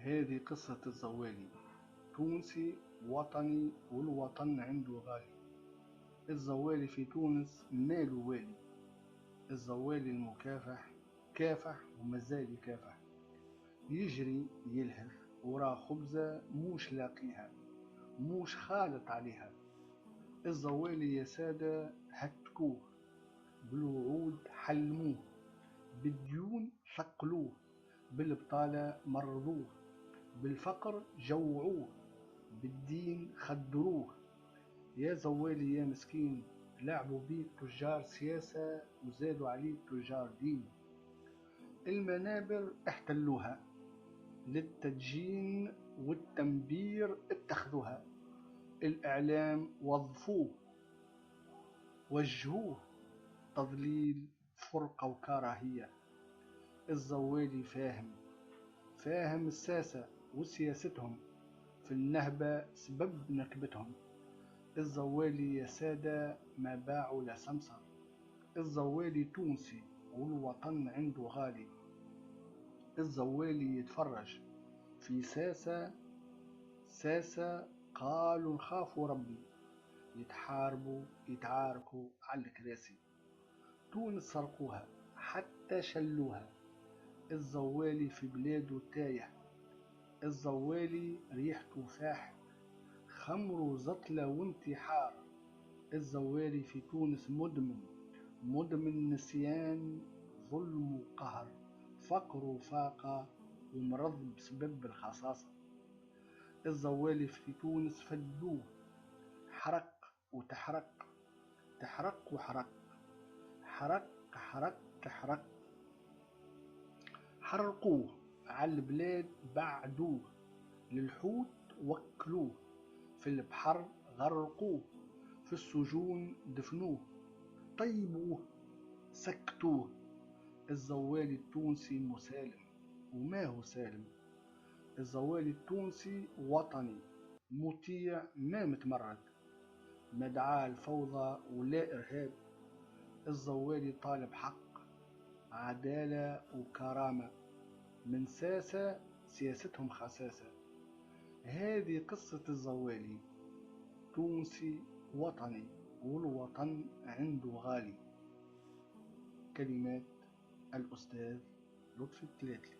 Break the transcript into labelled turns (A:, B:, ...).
A: هذه قصة الزوالي. تونسي وطني والوطن عنده غالي. الزوالي في تونس ماله والي. الزوالي المكافح كافح ومازال يكافح، يجري يلهث ورا خبزة موش لاقيها، موش خالط عليها. الزوالي يا سادة هتكوه، بالوعود حلموه، بالديون ثقلوه، بالبطالة مرضوه، بالفقر جوعوه، بالدين خدروه. يا زوالي يا مسكين، لعبوا بيك تجار سياسة وزادوا عليك تجار دين. المنابر احتلوها، للتدجين والتنبير اتخذوها. الإعلام وظفوه، وجهوه تضليل فرقة وكراهية. الزوالي فاهم الساسة وسياستهم، في النهبة سبب نكبتهم. الزوالي يا سادة ما باعوا لا سمسر. الزوالي تونسي والوطن عنده غالي. الزوالي يتفرج في ساسة قالوا نخافوا ربي، يتحاربوا يتعاركوا على الكراسي. تونس سرقوها حتى شلوها. الزوالي في بلاده تايه. الزوالي ريحته فاح، خمر وزطلة وانتحار. الزوالي في تونس مدمن نسيان، ظلم وقهر، فقر وفاقة ومرض بسبب الخصاصة. الزوالي في تونس فدوه، حرق وتحرق، تحرق وحرق، حرق تحرق. حرقوه على البلاد بعدوه، للحوت وكلوه، في البحر غرقوه، في السجون دفنوه، طيبوه سكتوه. الزوالي التونسي مسالم وما هو سالم. الزوالي التونسي وطني مطيع ما متمرد، مدعاة الفوضى ولا إرهاب. الزوالي طالب حق، عدالة وكرامة، من سياستهم خساسة. هذه قصة الزوالي. تونسي وطني والوطن عنده غالي. كلمات الأستاذ لطفي التلاتلي.